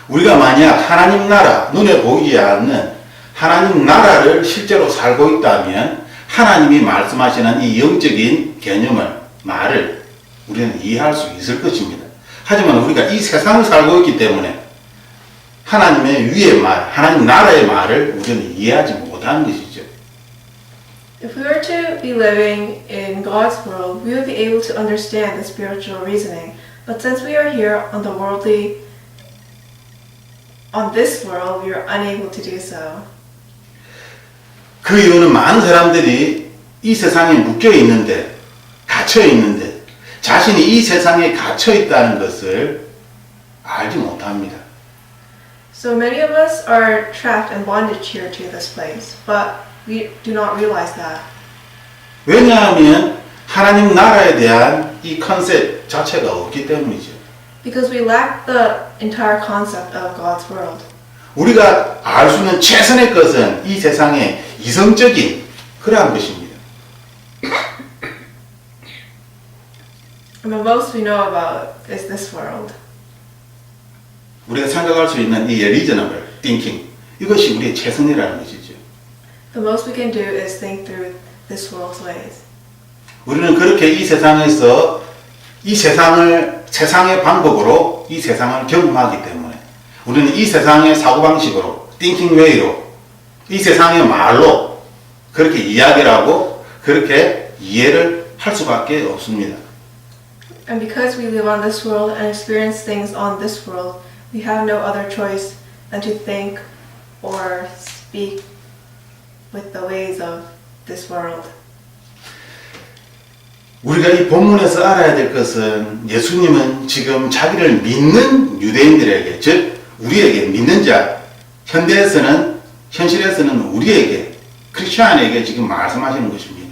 우리가 만약 하나님 나라, 눈에 보이지 않는 하나님 나라를 실제로 살고 있다면 하나님이 말씀하시는 이 영적인 개념을, 말을 우리는 이해할 수 있을 것입니다. 하지만 우리가 이 세상을 살고 있기 때문에 하나님의 위의 말, 하나님 나라의 말을 우리는 이해하지 못하는 것이죠. If we were to be living in God's world, we would be able to understand the spiritual reasoning. But since we are here on this world, we are unable to do so. 그 이유는 많은 사람들이 이 세상에 묶여 있는데, 갇혀 있는데, 자신이 이 세상에 갇혀 있다는 것을 알지 못합니다. So many of us are trapped and bondage here to this place, but we do not realize that. 왜냐하면 하나님 나라에 대한 이 컨셉 자체가 없기 때문이죠. Because we lack the entire concept of God's world. 우리가 알 수 있는 최선의 것은 이 세상의 이성적인 그러한 것입니다. And the most we know about is this world. 우리가 생각할 수 있는 이 reasonable thinking, 이것이 우리의 최선이라는 것이죠. The most we can do is think through this world's ways. 우리는 그렇게 이 세상에서 이 세상의 방법으로 이 세상을 경험하기 때문에 우리는 이 세상의 사고방식으로, thinking way로, 이 세상의 말로 그렇게 이야기를 하고 그렇게 이해를 할 수밖에 없습니다. And because we live on this world and experience things on this world, we have no other choice than to think or speak with the ways of this world. 우리가 이 본문에서 알아야 될 것은 예수님은 지금 자기를 믿는 유대인들에게, 즉 우리에게 믿는 자, 현실에서는 우리에게, 크리스천에게 지금 말씀하시는 것입니다.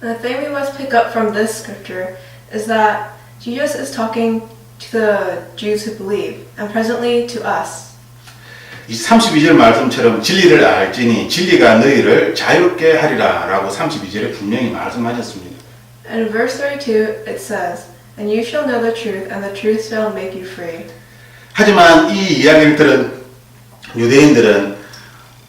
And the thing we must pick up from this scripture is that Jesus is talking to the Jews who believe, and presently to us. 이 32절 말씀처럼 진리를 알지니 진리가 너희를 자유롭게 하리라 라고 32절에 분명히 말씀하셨습니다. And in verse 32 it says, And you shall know the truth, and the truth shall make you free. 하지만 이 이야기를 들은 유대인들은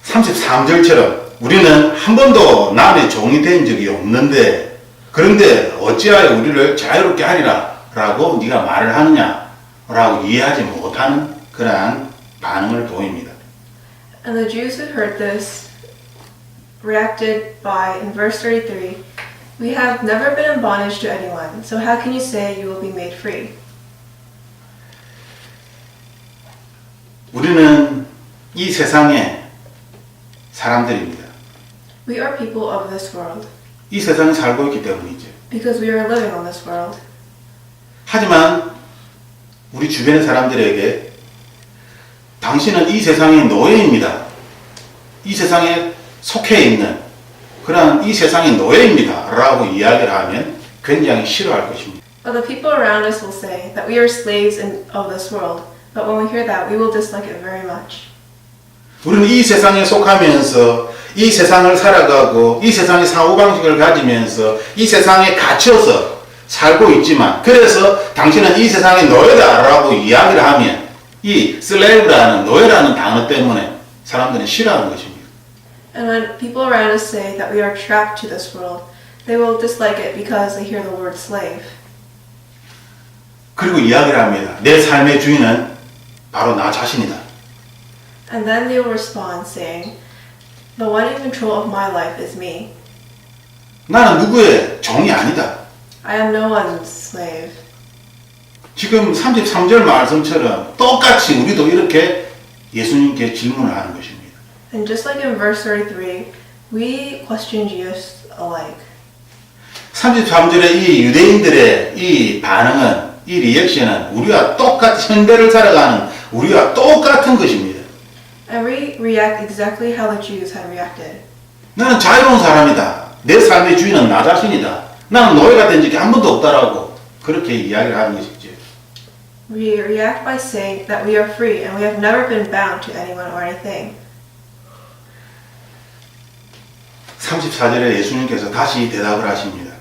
33절처럼 우리는 한 번도 남의 종이 된 적이 없는데 그런데 어찌하여 우리를 자유롭게 하리라 라고 네가 말을 하느냐 라고 이해하지 못하는 그러한 반응을 보입니다. And the Jews who heard this reacted by, in verse 33, We have never been in bondage to anyone, so how can you say you will be made free? 우리는 이 세상의 사람들입니다. We are people of this world, 이 세상에 살고 있기 때문이죠. because we are living on this world. 하지만 우리 주변의 사람들에게 당신은 이 세상의 노예입니다. 이 세상에 속해 있는 그러한 이 세상의 노예입니다. 라고 이야기를 하면 굉장히 싫어할 것입니다. But the people around us will say that we are slaves of this world, but when we hear that, we will dislike it very much. 우리는 이 세상에 속하면서 이 세상을 살아가고 이 세상의 사고방식을 가지면서 이 세상에 갇혀서 살고 있지만 그래서 당신은 이 세상의 노예다라고 이야기를 하면 이 slave라는 노예라는 단어 때문에 사람들은 싫어하는 것입니다. And when people around us say that we are trapped to this world, they will dislike it because they hear the word slave. 그리고 이야기를 합니다. 내 삶의 주인은 바로 나 자신이다. And then they will respond saying, The one in control of my life is me. 나는 누구의 종이 아니다. I am no one's slave. 지금 33절 말씀처럼 똑같이 우리도 이렇게 예수님께 질문을 하는 것입니다. And just like in verse 33, we question Jesus alike. 33절의 이 유대인들의 이 반응은, 이 리액션은 우리와 똑같이 현대를 살아가는 우리와 똑같은 것입니다. And we react exactly how the Jews had reacted. 나는 자유로운 사람이다. 내 삶의 주인은 나 자신이다. 나는 노예가 된 적이 한 번도 없다라고 그렇게 이야기를 하는 것이죠. We react by saying that we are free and we have never been bound to anyone or anything. 34절에 예수님께서 다시 대답을 하십니다.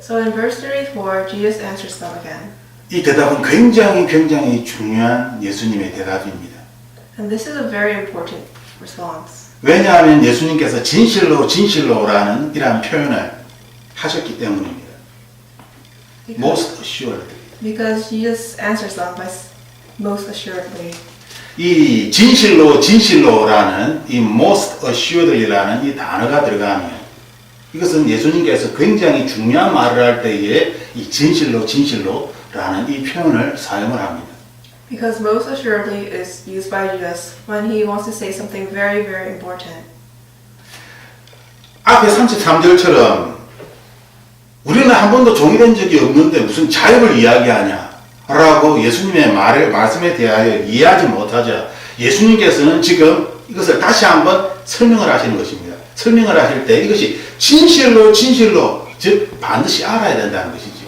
So in verse 34, Jesus answers them again. 이 대답은 굉장히 중요한 예수님의 대답입니다. And this is a very important response. 왜냐하면 예수님께서 진실로라는 이러한 표현을 하셨기 때문입니다. Most assuredly. Because Jesus answers them by most assuredly. 이 진실로라는 이 most assuredly라는 이 단어가 들어가면 이것은 예수님께서 굉장히 중요한 말을 할 때에 이 진실로라는 이 표현을 사용을 합니다. Because most assuredly is used by Jesus when he wants to say something very, very important. 앞에 33절처럼 우리는 한 번도 종이된 적이 없는데 무슨 자유를 이야기하냐 라고 예수님의 말씀에 대하여 이해하지 못하자 예수님께서는 지금 이것을 다시 한번 설명을 하시는 것입니다. 설명을 하실 때 이것이 진실로 즉 반드시 알아야 된다는 것이죠.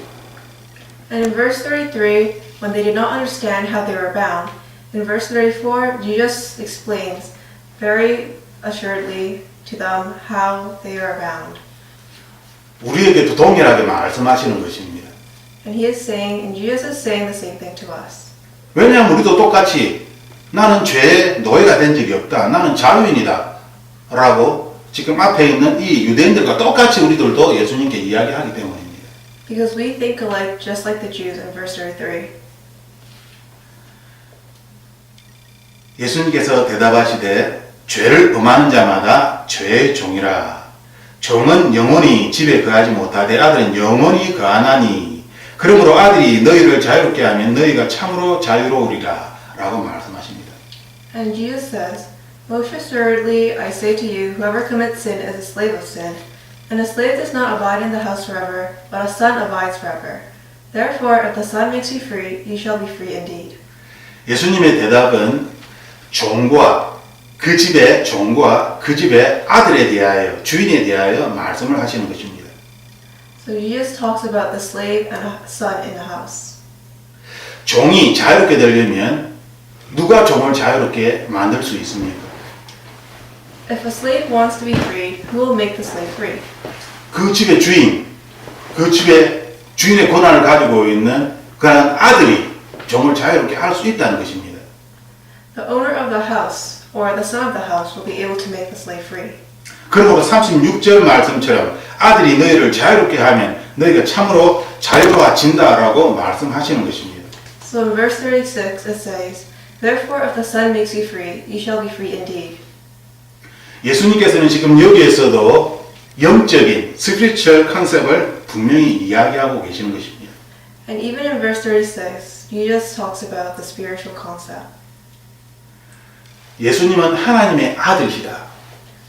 And in verse 33, when they did not understand how they were bound, in verse 34, Jesus explains very assuredly to them how they are bound. 우리에게도 동일하게 말씀하시는 것입니다. And he is saying, and Jesus is saying the same thing to us. 왜냐하면 우리도 똑같이 나는 죄의 노예가 된 적이 없다. 나는 자유인이다. 라고 지금 앞에 있는 이 유대인들과 똑같이 우리들도 예수님께 이야기하기 때문입니다. Because we think alike just like the Jews in verse 33. 예수님께서 대답하시되 죄를 범하는 자마다 죄의 종이라. 종은 영원히 집에 거하지 못하되 아들은 영원히 거하나니 그러므로 아들이 너희를 자유롭게 하면 너희가 참으로 자유로우리라 라고 말씀하십니다. And Jesus says, Most assuredly I say to you, whoever commits sin is a slave of sin. And a slave does not abide in the house forever, but a son abides forever. Therefore, if the Son makes you free, you shall be free indeed. 예수님의 대답은 종과 그 집의 아들에 대하여 주인에 대하여 말씀을 하시는 것입니다. So Jesus talks about the slave and a son in the house. 종이 자유롭게 되려면 누가 종을 자유롭게 만들 수 있습니까? If a slave wants to be freed, who will make the slave free? 그 집의 주인, 그 집의 주인의 권한을 가지고 있는 그런 아들이 종을 자유롭게 할 수 있다는 것입니다. The owner of the house or the son of the house will be able to make the slave free. 그러므로 36절 말씀처럼 아들이 너희를 자유롭게 하면 너희가 참으로 자유로워진다라고 말씀하시는 것입니다. So in verse 36 it says, Therefore if the Son makes you free, you shall be free indeed. 예수님께서는 지금 여기에서도 영적인 스피리추얼 컨셉을 분명히 이야기하고 계시는 것입니다. And even in verse 36, Jesus talks about the spiritual concept. 예수님은 하나님의 아들이시다.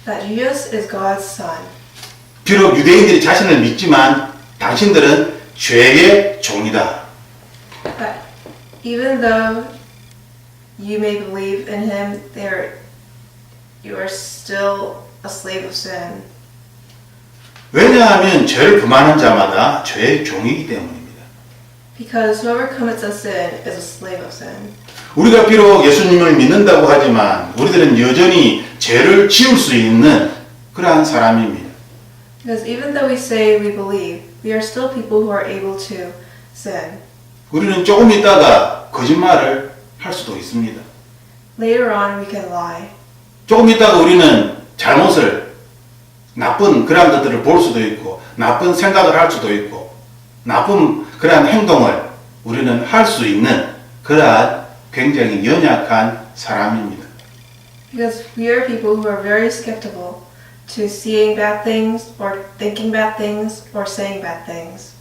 That Jesus is God's Son. 비록 유대인들이 자신을 믿지만 당신들은 죄의 종이다. That even though you may believe in Him, you are still a slave of sin. 왜냐하면 죄를 범하는 자마다 죄의 종이기 때문입니다. Because whoever commits a sin is a slave of sin. 우리가 비록 예수님을 믿는다고 하지만 우리들은 여전히 죄를 지을 수 있는 그러한 사람입니다. Because even though we say we believe, we are still people who are able to sin. 우리는 조금 있다가 거짓말을 할 수도 있습니다. Later on, we can lie. 조금 있다가 우리는 나쁜 그러한 것들을 볼 수도 있고 나쁜 생각을 할 수도 있고 나쁜 그러한 행동을 우리는 할 수 있는 그러한 굉장히 연약한 사람입니다. Because we are people who are very skeptical to seeing bad things or thinking bad things or saying bad things.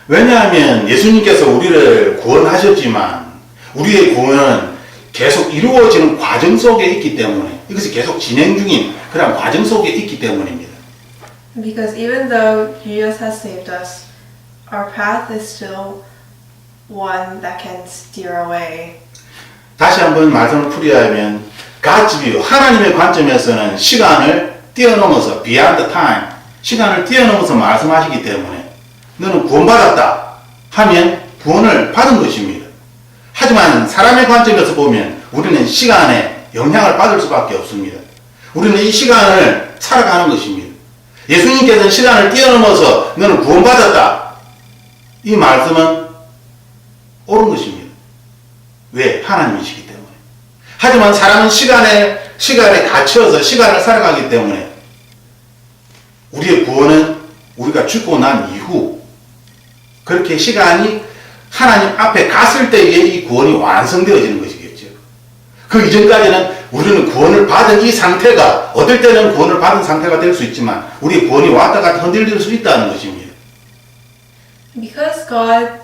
왜냐하면 예수님께서 우리를 구원하셨지만 우리의 구원은 계속 이루어지는 과정 속에 있기 때문에 이것이 계속 진행 중인 그런 과정 속에 있기 때문입니다. Because even though Jesus has saved us, our path is still one that can steer away. 다시 한번 말씀을 풀이하면 God's view, 하나님의 관점에서는 시간을 뛰어넘어서 beyond time, 시간을 뛰어넘어서 말씀하시기 때문에 너는 구원받았다 하면 구원을 받은 것입니다. 하지만 사람의 관점에서 보면 우리는 시간에 영향을 받을 수밖에 없습니다. 우리는 이 시간을 살아가는 것입니다. 예수님께서는 시간을 뛰어넘어서 너는 구원받았다. 이 말씀은 옳은 것입니다. 왜? 하나님이시기 때문에. 하지만 사람은 시간에 갇혀서 시간을 살아가기 때문에 우리의 구원은 우리가 죽고 난 이후 그렇게 시간이 하나님 앞에 갔을 때에 이 구원이 완성되어지는 것이겠죠. 그 이전까지는 우리는 구원을 받은 이 상태가 어떨 때는 구원을 받은 상태가 될 수 있지만 우리의 구원이 왔다 갔다 흔들릴 수 있다는 것입니다. Because God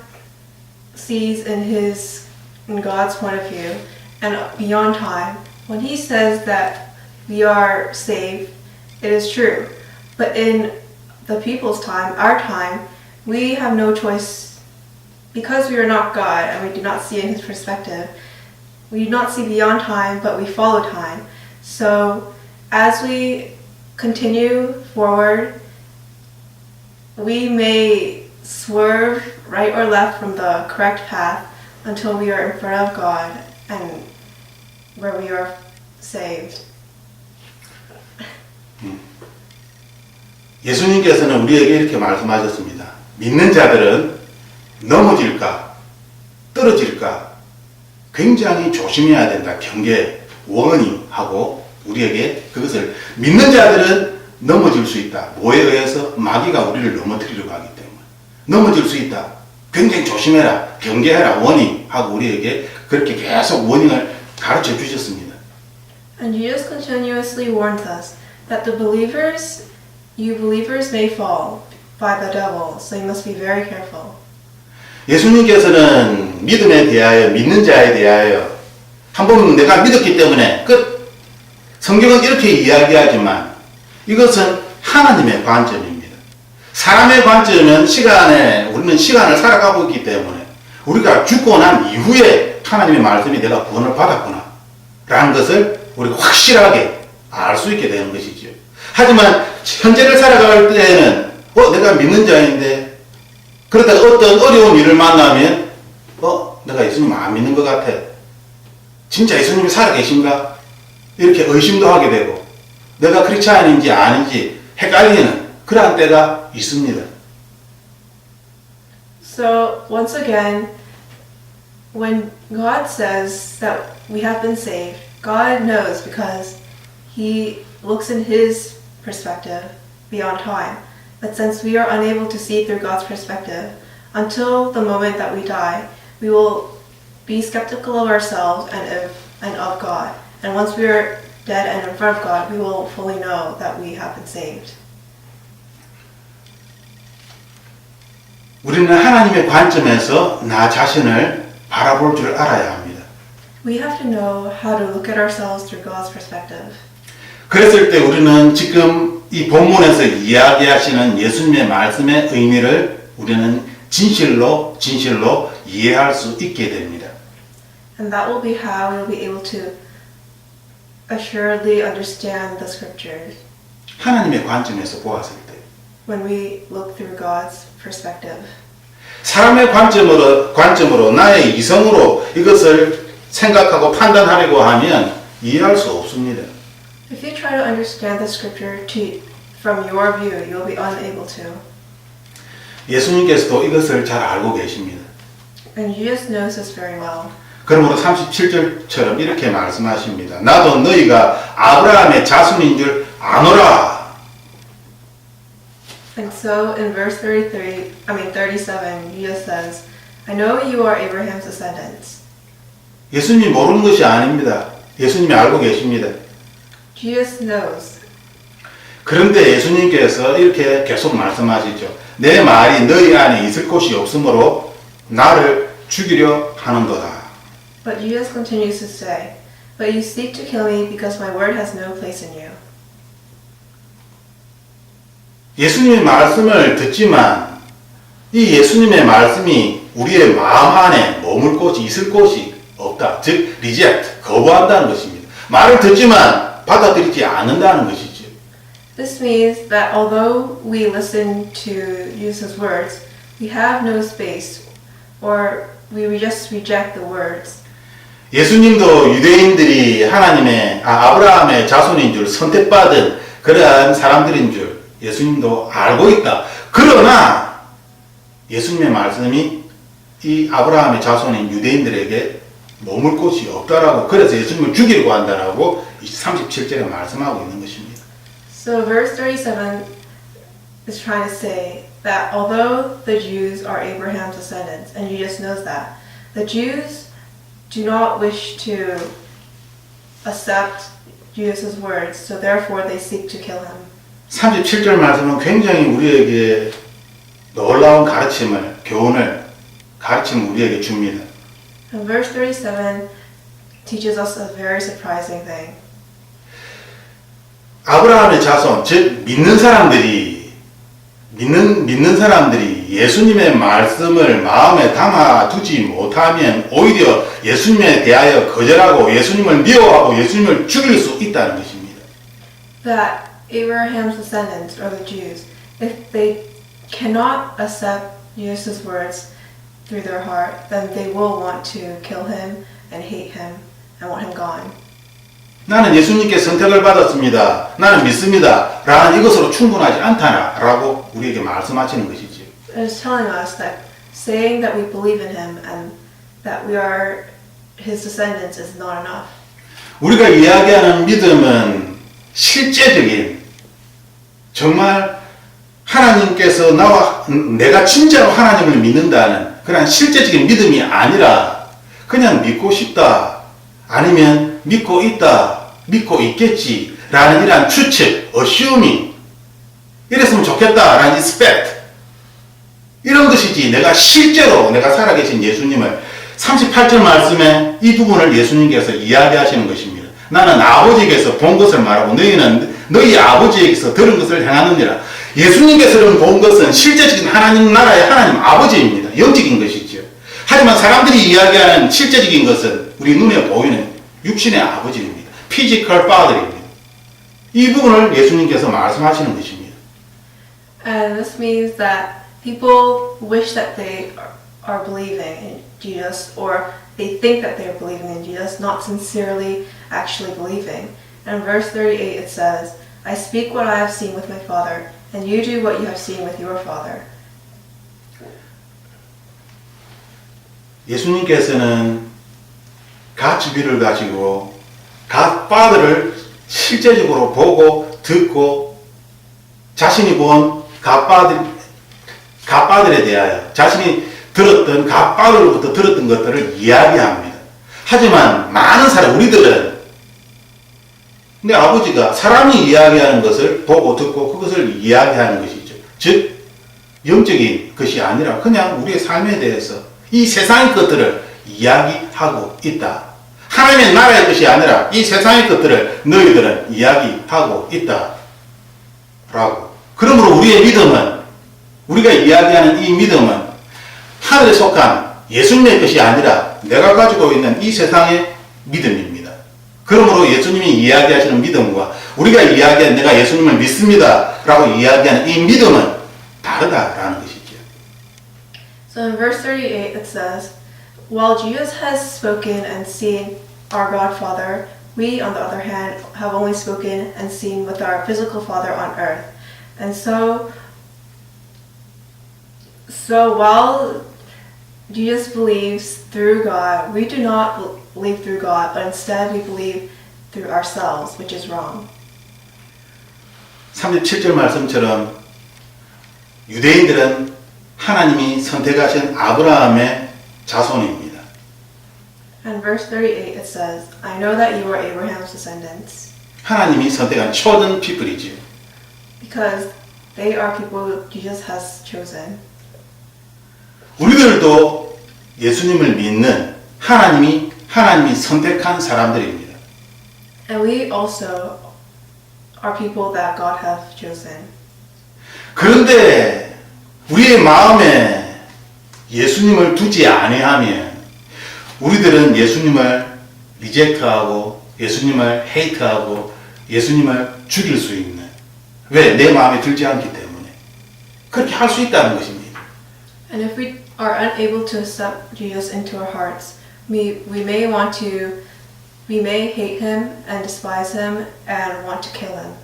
sees in God's point of view and beyond time, when He says that we are saved, it is true. But in the people's time, our time, we have no choice. Because we are not God and we do not see in His perspective, we do not see beyond time, but we follow time. So as we continue forward, we may swerve right or left from the correct path until we are in front of God and where we are saved. 예수님께서는 우리에게 이렇게 말씀하셨습니다. 믿는 자들은 넘어질까 떨어질까 굉장히 조심해야 된다. 경계, 원인하고 우리에게 그것을 믿는 자들은 넘어질 수 있다. 뭐에 의해서? 마귀가 우리를 넘어뜨리려고 하기 때문에. 넘어질 수 있다. 굉장히 조심해라. 경계해라. 원인하고 우리에게 그렇게 계속 원인을 가르쳐 주셨습니다. And Jesus continuously warns us that you believers may fall by the devil, so you must be very careful. 예수님께서는 믿음에 대하여, 믿는 자에 대하여 한 번 내가 믿었기 때문에 끝. 성경은 이렇게 이야기하지만 이것은 하나님의 관점입니다. 사람의 관점은 우리는 시간을 살아가고 있기 때문에 우리가 죽고 난 이후에 하나님의 말씀이 내가 구원을 받았구나 라는 것을 우리가 확실하게 알 수 있게 되는 것이죠. 하지만 현재를 살아갈 때에는 내가 믿는 자인데 그러다가 어떤 어려운 일을 만나면 내가 예수님 안 믿는 것 같아. 진짜 예수님이 살아계신가? 이렇게 의심도 하게 되고 내가 크리스찬인지 아닌지 헷갈리는 그러한 때가 있습니다. So once again, when God says that we have been saved, God knows because He looks in His perspective beyond time. But since we are unable to see through God's perspective, until the moment that we die, we will be skeptical of ourselves and of God. And once we are dead and in front of God, we will fully know that we have been saved. 우리는 하나님의 관점에서 나 자신을 바라볼 줄 알아야 합니다. We have to know how to look at ourselves through God's perspective. 그랬을 때 우리는 지금 이 본문에서 이야기하시는 예수님의 말씀의 의미를 우리는 진실로 이해할 수 있게 됩니다. And that will be how we will be able to assuredly understand the scriptures 하나님의 관점에서 보았을 때 when we look through God's perspective. 사람의 관점으로 나의 이성으로 이것을 생각하고 판단하려고 하면 이해할 수 없습니다. If you try to understand the scripture from your view, you'll be unable to. 예수님께서도 이것을 잘 알고 계십니다. And Jesus knows this very well. 그러므로 37절처럼 이렇게 말씀하십니다. 나도 너희가 아브라함의 자손인 줄 아노라. And so in verse 37, Jesus says, I know you are Abraham's descendants. 예수님이 모르는 것이 아닙니다. 예수님이 알고 계십니다. Jesus knows. 그런데 예수님께서 이렇게 계속 말씀하시죠. 내 말이 너희 안에 있을 곳이 없으므로 나를 죽이려 하는도다. But Jesus continues to say, But you seek to kill me because my word has no place in you. 예수님의 말씀을 듣지만 이 예수님의 말씀이 우리의 마음 안에 머물 곳이 있을 곳이 없다. 즉, reject, 거부한다는 것입니다. 말을 듣지만 받아들이지 않는다는 것이죠. This means that although we listen to Jesus' words, we have no space, or we just reject the words. 예수님도 유대인들이 아브라함의 자손인 줄 선택받은 그러한 사람들인 줄 예수님도 알고 있다. 그러나 예수님의 말씀이 이 아브라함의 자손인 유대인들에게 머물 곳이 없다라고, 그래서 예수님을 죽이려고 한다라고 37절에 말씀하고 있는 것입니다. So verse 37 is trying to say that although the Jews are Abraham's descendants, and Jesus knows that, the Jews do not wish to accept Jesus' words, so therefore they seek to kill him. 37절 말씀은 굉장히 우리에게 놀라운 가르침을, 교훈을, 가르침을 우리에게 줍니다. And verse 37 teaches us a very surprising thing. 아브라함의 자손, 즉 믿는 사람들이 예수님의 말씀을 마음에 담아두지 못하면 오히려 예수님에 대하여 거절하고 예수님을 미워하고 예수님을 죽일 수 있다는 것입니다. That Abraham's descendants, or the Jews, if they cannot accept Jesus' words through their heart, then they will want to kill him and hate him and want him gone. 나는 예수님께 선택을 받았습니다. 나는 믿습니다. 라는 이것으로 충분하지 않다나 라고 우리에게 말씀하시는 것이죠. It is telling us that saying that we believe in him and that we are his descendants is not enough. 우리가 이야기하는 믿음은 실제적인, 정말 하나님께서 내가 진짜로 하나님을 믿는다는 그런 실제적인 믿음이 아니라 그냥 믿고 싶다, 아니면 믿고 있다, 믿고 있겠지 라는 이러한 추측, assuming, 이랬으면 좋겠다 라는 expect, 이런 것이지 내가 실제로 내가 살아계신 예수님을 38절 말씀에 이 부분을 예수님께서 이야기하시는 것입니다. 나는 아버지에게서 본 것을 말하고 너희는 너희 아버지에게서 들은 것을 행하느니라. 예수님께서 본 것은 실제적인 하나님 나라의 하나님 아버지입니다. 영적인 것이죠. 하지만 사람들이 이야기하는 실제적인 것은 우리 눈에 보이는 육신의 아버지입니다. Physical Father입니다. 이 부분을 예수님께서 말씀하시는 것입니다. And this means that people wish that they are believing in Jesus, or they think that they are believing in Jesus, not sincerely actually believing. And in verse 38 it says, I speak what I have seen with my Father, and you do what you have seen with your father. 예수님께서는 가치비를 가지고 갓파더를 실제적으로 보고 듣고 자신이 본 갓파들에 대하여 자신이 들었던 갓파들로부터 들었던 것들을 이야기합니다. 하지만 많은 사람, 우리들은 내 아버지가 사람이 이야기하는 것을 보고 듣고 그것을 이야기하는 것이죠. 즉 영적인 것이 아니라 그냥 우리의 삶에 대해서 이 세상의 것들을 이야기하고 있다. 하나님의 나라의 것이 아니라 이 세상의 것들을 너희들은 이야기하고 있다. 라고. 그러므로 우리의 믿음은, 우리가 이야기하는 이 믿음은 하늘에 속한 예수님의 것이 아니라 내가 가지고 있는 이 세상의 믿음입니다. 그러므로 예수님이 이야기하시는 믿음과 우리가 이야기하는 내가 예수님을 믿습니다 라고 이야기하는 이 믿음은 다르다라는 것이죠. So in verse 38 it says, while Jesus has spoken and seen our God Father, we on the other hand have only spoken and seen with our physical father on earth. And so while Jesus believes through God, we do not believe through God, but instead we believe through ourselves, which is wrong. 37절 말씀처럼 유대인들은 하나님이 선택하신 아브라함의 자손입니다. And verse 38 it says, I know that you are Abraham's descendants. 하나님이 선택한 chosen people이지요. Because they are people Jesus has chosen. 우리들도 예수님을 믿는 하나님이 선택한 사람들입니다. And we also are people that God has chosen. 그런데 우리의 마음에 예수님을 두지 아니하면 우리들은 예수님을 리젝트하고 예수님을 헤이트하고 예수님을 죽일 수 있는, 왜? 내 마음에 들지 않기 때문에 그렇게 할 수 있다는 것입니다. And if we are unable to accept Jesus into our hearts, we may hate him and despise him and want to kill him.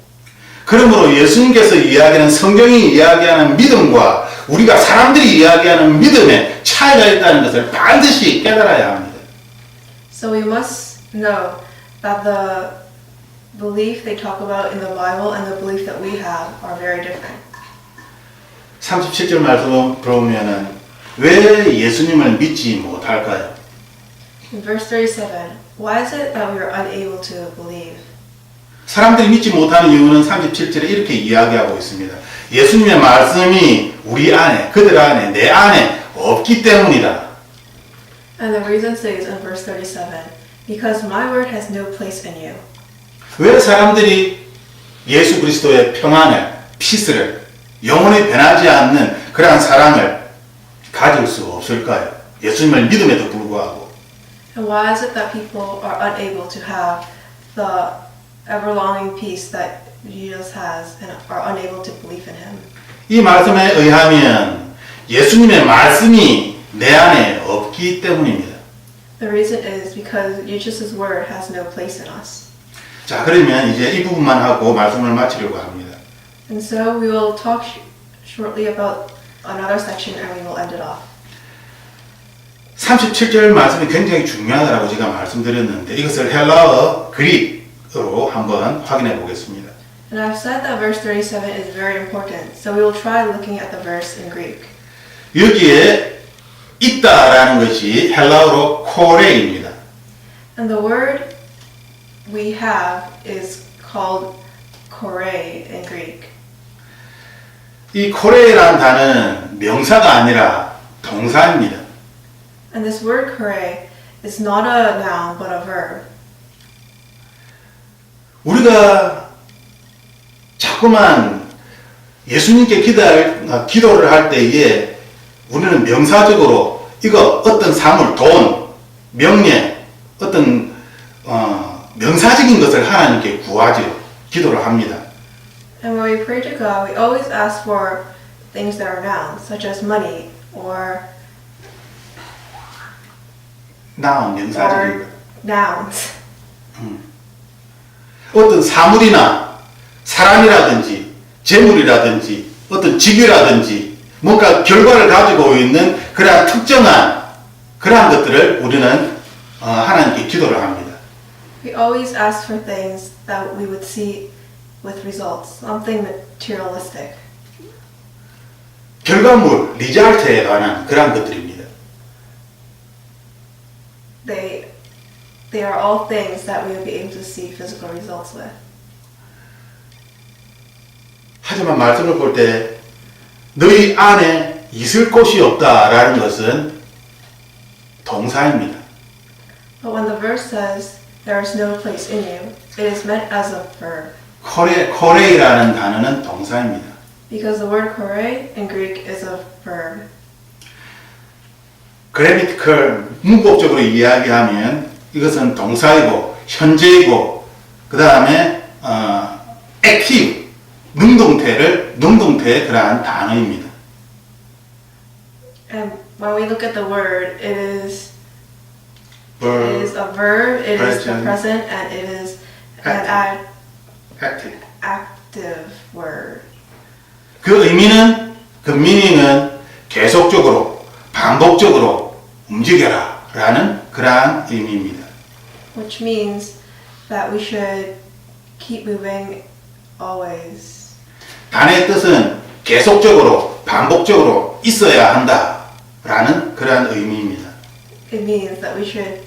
그러므로 예수님께서 이야기하는 성경이 이야기하는 믿음과 우리가 사람들이 이야기하는 믿음에 차이가 있다는 것을 반드시 깨달아야 합니다. So we must know that the belief they talk about in the Bible and the belief that we have are very different. 37절 말씀 보면은 왜 예수님을 믿지 못할까요? In verse 37, why is it that we are unable to believe? 사람들이 믿지 못하는 이유는 37절에 이렇게 이야기하고 있습니다. 예수님의 말씀이 우리 안에, 그들 안에, 내 안에 없기 때문이다. And the reason says in verse 37, because my word has no place in you. 왜 사람들이 예수 그리스도의 평안을, 피스를, 영원히 변하지 않는 그러한 사랑을 가질 수 없을까요? 예수님을 믿음에도 불구하고. And why is it that people are unable to have the ever-longing peace that Jesus has and are unable to believe in Him? 이 말씀에 의하면 예수님의 말씀이 내 안에 없기 때문입니다. The reason is because Jesus' word has no place in us. 자, 그러면 이제 이 부분만 하고 말씀을 마치려고 합니다. And so we will talk shortly about another section and we will end it off. 37절 말씀이 굉장히 중요하다고 제가 말씀드렸는데 이것을 헬라어, 그릭어로 한번 확인해 보겠습니다. And I've said that verse 37 is very important, so we will try looking at the verse in Greek. 여기에 있다라는 것이 헬라어로 코레입니다. And the word we have is called kore in Greek. 이 코레라는 단어는 명사가 아니라 동사입니다. And this word kore is not a noun but a verb. 우리가 자꾸만 예수님께 기도를 할 때에 우리는 명사적으로 이거 어떤 사물, 돈, 명예, 어떤 명사적인 것을 하나님께 구하죠. 기도를 합니다. And when we pray to God, we always ask for things that are nouns, such as money or 명사적인 것. nouns. 어떤 사물이나 사람이라든지 재물이라든지 어떤 직위라든지 뭔가 결과를 가지고 있는 그러한 특정한 그러한 것들을 우리는 하나님께 기도를 합니다. We always ask for things that we would see with results, something materialistic. 결과물, 리잘트에 관한 그러한 것들입니다. They are all things that we will be able to see physical results with. 하지만 말씀을 볼 때 너희 안에 있을 곳이 없다라는 것은 동사입니다. But when the verse says there is no place in you, it is meant as a verb. 코레이라는 단어는 동사입니다. Because the word kore in Greek is a verb. 그래미티컬 문법적으로 이야기하면 이것은 동사이고 현재이고 그 다음에 액티브 능동태의 그러한 단어입니다. And when we look at the word, it is a verb, it is the present, and it is an active word. 그 의미는 그 미닝은 계속적으로 반복적으로 움직여라 라는 그러한 의미입니다. Which means that we should keep moving always. 단의 뜻은 계속적으로 반복적으로 있어야 한다 라는 그러한 의미입니다. It means that we should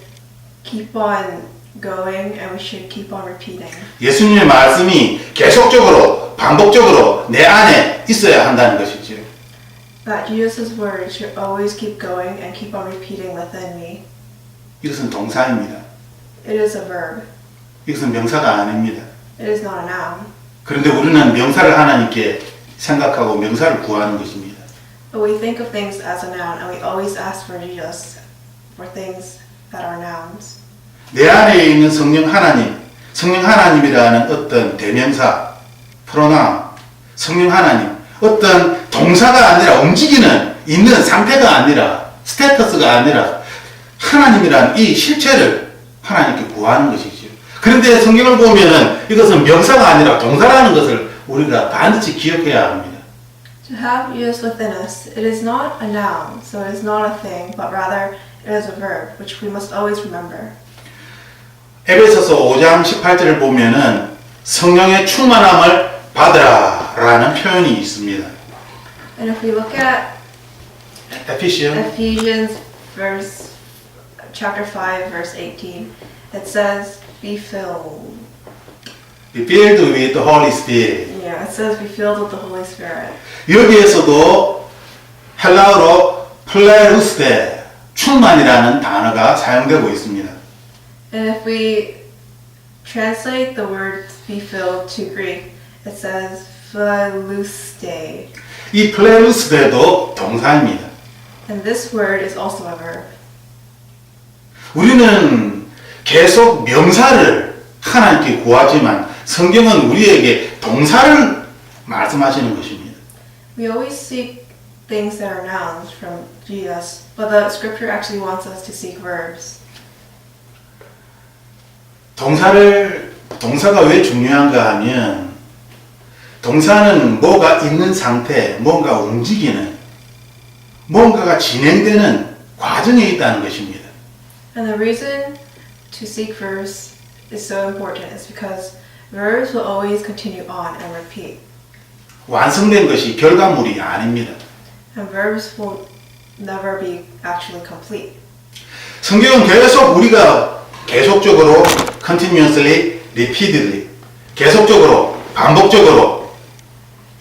keep on going and we should keep on repeating. 예수님의 말씀이 계속적으로 반복적으로 내 안에 있어야 한다는 것이죠. That Jesus' word should always keep going and keep on repeating within me. 이것은 동사입니다. It is a verb. 이것은 명사가 아닙니다. It is not a noun. 그런데 우리는 명사를 하나님께 생각하고 명사를 구하는 것입니다. But we think of things as a noun and we always ask for Jesus for things that are nouns. 내 안에 있는 성령 하나님이라는 어떤 대명사, 프로나운, 성령 하나님, 어떤 동사가 아니라 움직이는 있는 상태가 아니라 스테터스가 아니라 하나님이라는 이 실체를 하나님께 구하는 것이죠. 그런데 성경을 보면은 이것은 명사가 아니라 동사라는 것을 우리가 반드시 기억해야 합니다. To have Jesus within us, it is not a noun, so it is not a thing, but rather it is a verb, which we must always remember. 에베소서 5장 18절을 보면은 성령의 충만함을 받으라 라는 표현이 있습니다. And if we look at Ephesians chapter 5, verse 18, it says, be filled. Be filled with the Holy Spirit. Yeah, it says be filled with the Holy Spirit. 여기에서도 헬라어로 플레루스데 충만이라는 단어가 사용되고 있습니다. And if we translate the word be filled to Greek, it says philouste. 이 플레루스데도 동사입니다. And this word is also a verb. 우리는 계속 명사를 하나님께 구하지만 성경은 우리에게 동사를 말씀하시는 것입니다. We always seek things that are nouns from Jesus, but the scripture actually wants us to seek verbs. 동사가 왜 중요한가 하면 동사는 뭐가 있는 상태, 뭔가 움직이는, 뭔가가 진행되는 과정에 있다는 것입니다. And the reason to seek verbs is so important is because verbs will always continue on and repeat. 완성된 것이 결과물이 아닙니다. And verbs will never be actually complete. 성경은 계속 우리가 계속적으로 continuously, repeatedly 계속적으로 반복적으로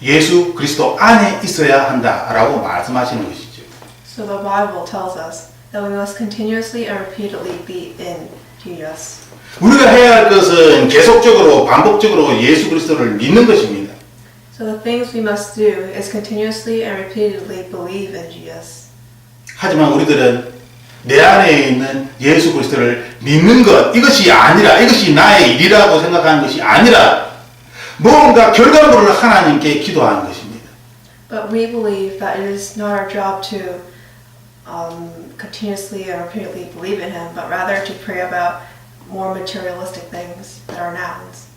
예수 그리스도 안에 있어야 한다라고 말씀하시는 것이죠. So the Bible tells us that we must continuously and repeatedly be in Jesus. 우리가 해야 할 것은 계속적으로 반복적으로 예수 그리스도를 믿는 것입니다. So the things we must do is continuously and repeatedly believe in Jesus. 하지만 우리들은 내 안에 있는 예수 그리스도를 믿는 것 이것이 아니라 이것이 나의 일이라고 생각하는 것이 아니라 뭔가 결과물을 하나님께 기도하는 것입니다. But we believe that it is not our job to continuously and repeatedly believe in Him, but rather to pray about more materialistic things that are nouns.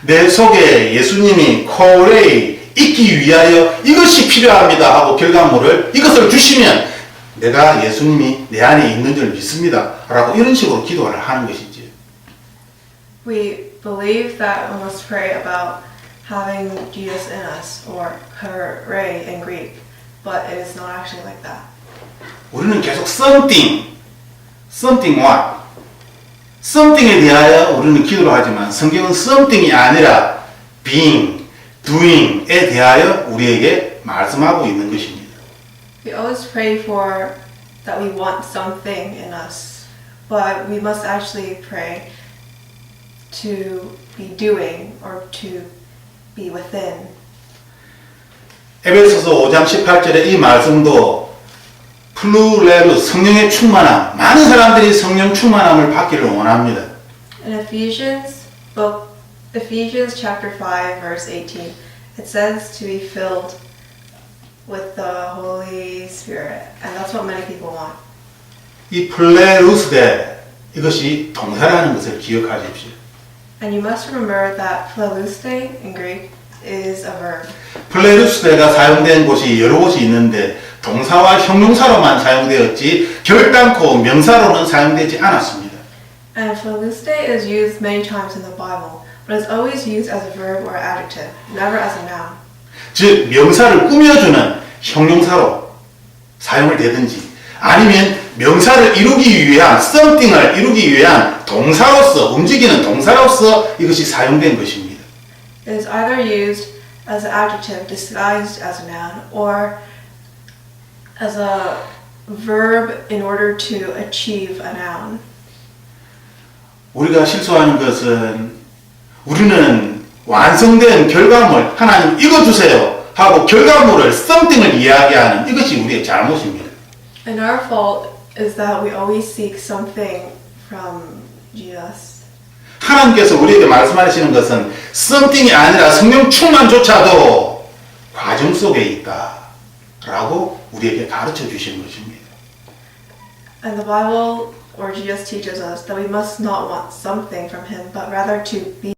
내 속에 예수님이 코레이 있기 위하여 이것이 필요합니다 하고 결과물을 이것을 주시면 내가 예수님이 내 안에 있는 줄 믿습니다 라고 이런 식으로 기도를 하는 것이지. We believe that we must pray about having Jesus in us, or hooray in Greek, but it is not actually like that. 우리는 계속 something what? something에 대하여 우리는 기도를 하지만 성경은 something이 아니라 being, doing에 대하여 우리에게 말씀하고 있는 것입니다. We always pray for that we want something in us, but we must actually pray to be doing or to be within. 에베소서 5장 18절에 이 말씀도 플루레루 성령의 충만함, 많은 사람들이 성령 충만함을 받기를 원합니다. In Ephesians chapter 5 verse 18, it says to be filled with the Holy Spirit, and that's what many people want. 이 플레루스데 이것이 동사라는 것을 기억하십시오. And you must remember that philauste in Greek is a verb. 플레루스데가 사용된 곳이 여러 곳이 있는데 동사와 형용사로만 사용되었지 결단코 명사로는 사용되지 않았습니다. And philauste is used many times in the Bible, but it's always used as a verb or adjective, never as a noun. 즉 명사를 꾸며주는 형용사로 사용을 되든지 아니면 명사를 이루기 위한 something을 이루기 위한 동사로서 움직이는 동사로서 이것이 사용된 것입니다. It is either used as an adjective disguised as a noun or as a verb in order to achieve a noun. 우리가 실수하는 것은 우리는 완성된 결과물 하나님 이거 주세요 하고 결과물을 something을 이야기하는 이것이 우리의 잘못입니다. And our fault is that we always seek something from Jesus. 하나님께서 우리에게 말씀하시는 것은 something이 아니라 성령 충만조차도 과정 속에 있다 라고 우리에게 가르쳐 주시는 것입니다. And the Bible or Jesus teaches us that we must not want something from Him, but rather to be